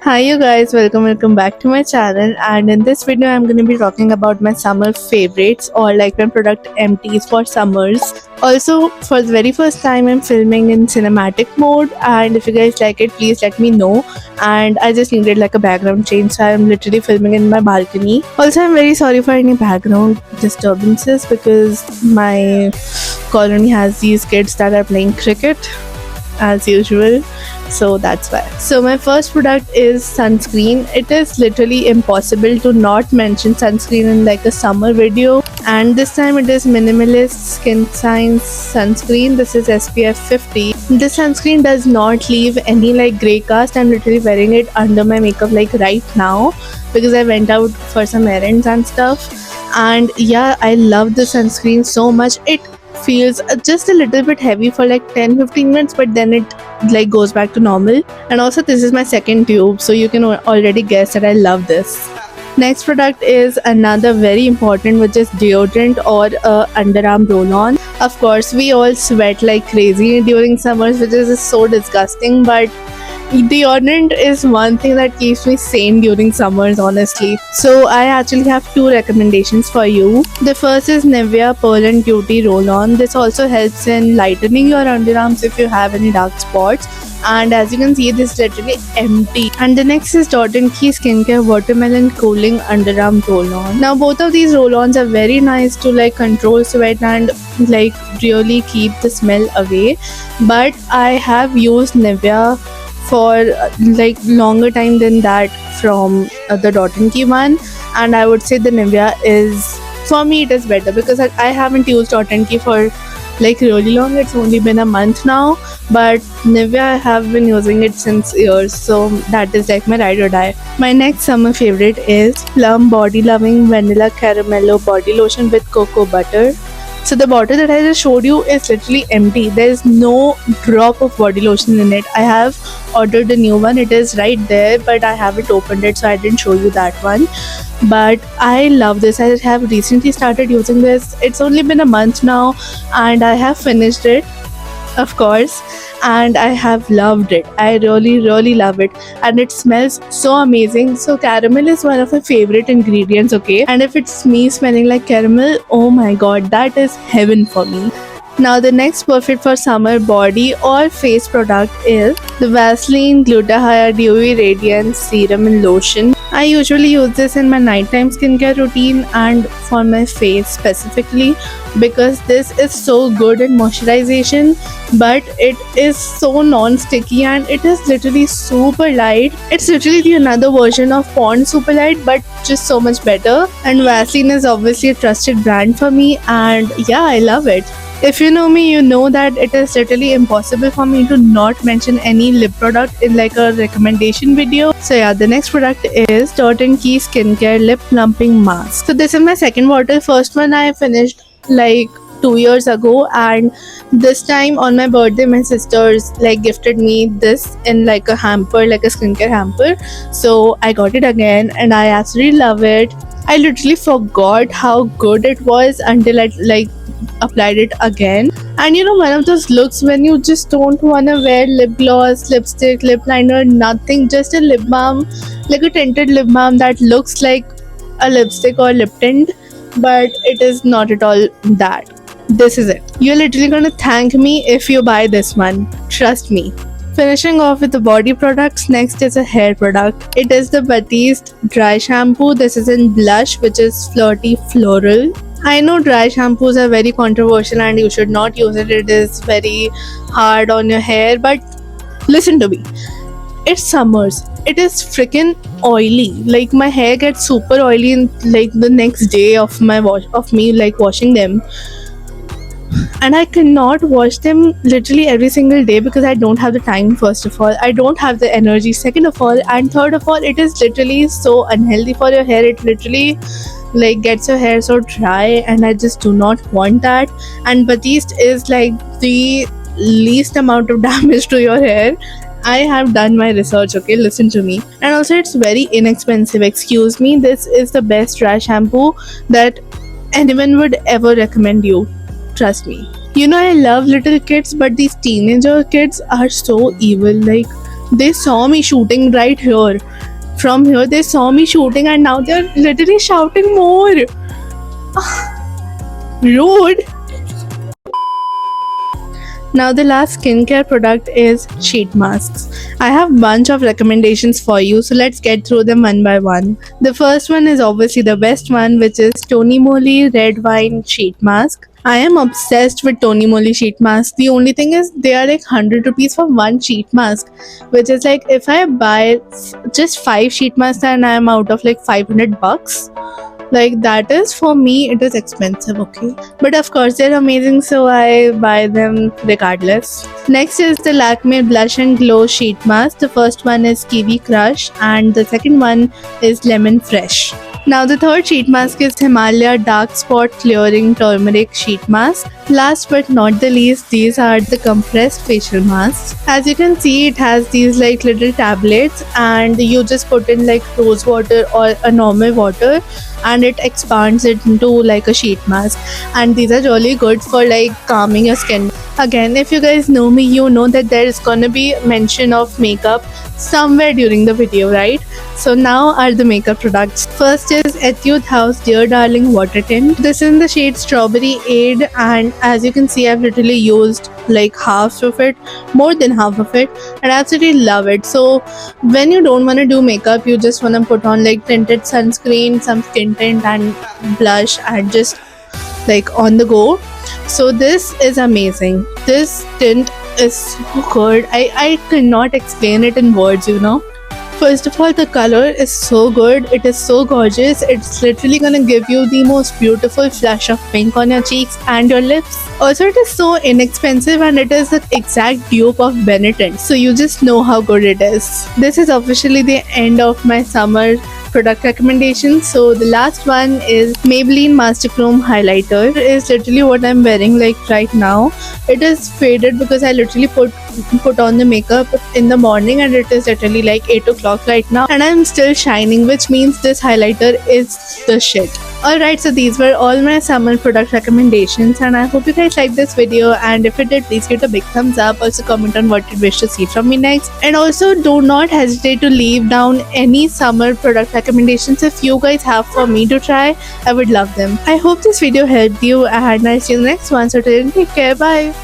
Hi you guys, welcome back to my channel, and in this video I'm going to be talking about my summer favorites or like my product empties for summers. Also, for the very first time I'm filming in cinematic mode, and if you guys like it please let me know. And I just needed like a background change, so I'm literally filming in my balcony. Also, I'm very sorry for any background disturbances because my colony has these kids that are playing cricket as usual, so that's why. So my first product is sunscreen. It is literally impossible to not mention sunscreen in like a summer video, and this time it is Minimalist Skin Science sunscreen. This is SPF 50. This sunscreen does not leave any like grey cast. I'm literally wearing it under my makeup like right now because I went out for some errands and stuff. And yeah, I love the sunscreen so much. It feels just a little bit heavy for like 10-15 minutes, but then it like goes back to normal. And also this is my second tube, so you can already guess that I love this. Next product is another very important, which is deodorant or underarm roll-on. Of course, we all sweat like crazy during summers, which is so disgusting, but deodorant is one thing that keeps me sane during summers, honestly. So I actually have two recommendations for you. The first is Nivea Pearl and Beauty Roll-On. This also helps in lightening your underarms if you have any dark spots. And as you can see, this is literally empty. And the next is Dot & Key Skincare Watermelon Cooling Underarm Roll-On. Now both of these roll-ons are very nice to like control sweat and like really keep the smell away. But I have used Nivea for like longer time than that from the Dot & Key one, and I would say the Nivea is, for me it is better because I haven't used Dot & Key for like really long. It's only been a month now, but Nivea I have been using it since years, so that is like my ride or die. My next summer favorite is Plum Body Loving Vanilla Caramello Body Lotion with Cocoa Butter. So the bottle that I just showed you is literally empty. There is no drop of body lotion in it. I have ordered a new one. It is right there, but I haven't opened it, so I didn't show you that one. But I love this. I have recently started using this. It's only been a month now, and I have finished it, of course, and I have loved it. I really love it, and it smells so amazing. So caramel is one of my favorite ingredients, okay, and if it's me smelling like caramel, oh my god, that is heaven for me. Now the next perfect for summer body or face product is the Vaseline Gluta-Hya Dewy Radiance Serum and Lotion. I usually use this in my nighttime skincare routine and for my face specifically because this is so good in moisturization, but it is so non-sticky and it is literally super light. It's literally another version of Pond Super Light, but just so much better. And Vaseline is obviously a trusted brand for me, and yeah, I love it. If you know me, you know that it is literally impossible for me to not mention any lip product in like a recommendation video. So yeah, the next product is Dot & Key Skincare Lip Plumping Mask. So this is my second bottle. First one I finished like 2 years ago, and this time on my birthday my sisters like gifted me this in like a hamper, like a skincare hamper. So I got it again and I absolutely love it. I literally forgot how good it was until I like applied it again. And you know, one of those looks when you just don't want to wear lip gloss, lipstick, lip liner, nothing, just a lip balm, like a tinted lip balm that looks like a lipstick or lip tint, but it is not at all that. This is it. You're literally gonna thank me if you buy this one, trust me. Finishing off with the body products, next is a hair product. It is the Batiste Dry Shampoo. This is in blush, which is Flirty Floral. I know dry shampoos are very controversial and you should not use it. It is very hard on your hair, but listen to me. It's summers. It is freaking oily. Like my hair gets super oily in like the next day of me like washing them. And I cannot wash them literally every single day because I don't have the time. First of all, I don't have the energy, second of all, and third of all, it is literally so unhealthy for your hair. It literally like gets your hair so dry, and I just do not want that. And Batiste is like the least amount of damage to your hair. I have done my research, okay, listen to me. And also it's very inexpensive, excuse me. This is the best dry shampoo that anyone would ever recommend you, trust me. You know, I love little kids, but these teenager kids are so evil. Like they saw me shooting right here from here. They saw me shooting and now they're literally shouting more. Rude. Now the last skincare product is sheet masks. I have bunch of recommendations for you, so let's get through them one by one. The first one is obviously the best one, which is Tony Moly Red Wine Sheet Mask. I am obsessed with Tony Moly sheet masks. The only thing is they are like 100 rupees for one sheet mask, which is like if I buy just 5 sheet masks and I am out of like 500 bucks. Like that is, for me, it is expensive, okay? But of course they're amazing, so I buy them regardless. Next is the Lakme Blush and Glow Sheet Mask. The first one is Kiwi Crush and the second one is Lemon Fresh. Now the third sheet mask is Himalaya Dark Spot Clearing Turmeric Sheet Mask. Last but not the least, these are the compressed facial masks. As you can see, it has these like little tablets and you just put in like rose water or a normal water and it expands it into like a sheet mask, and these are really good for like calming your skin. Again, if you guys know me, you know that there is gonna be mention of makeup somewhere during the video, right? So now are the makeup products. First is Etude House Dear Darling Water Tint. This is in the shade Strawberry Aid, and as you can see, I've literally used like half of it, more than half of it, and I absolutely love it. So when you don't want to do makeup, you just want to put on like tinted sunscreen, some skin tint and blush, and just like on the go. So this is amazing. This tint is so good. I cannot explain it in words, you know. First of all, the color is so good. It is so gorgeous. It's literally gonna give you the most beautiful flush of pink on your cheeks and your lips. Also, it is so inexpensive and it is the exact dupe of Benetton. So you just know how good it is. This is officially the end of my summer product recommendations. So the last one is Maybelline Master Chrome Highlighter. It is literally what I'm wearing like right now. It is faded because I literally put on the makeup in the morning and it is literally like 8 o'clock right now and I'm still shining, which means this highlighter is the shit. Alright, so these were all my summer product recommendations and I hope you guys liked this video, and if you did, please give it a big thumbs up. Also comment on what you wish to see from me next, and also do not hesitate to leave down any summer product recommendations if you guys have for me to try. I would love them. I hope this video helped you and I'll see you in the next one. So till then, take care. Bye.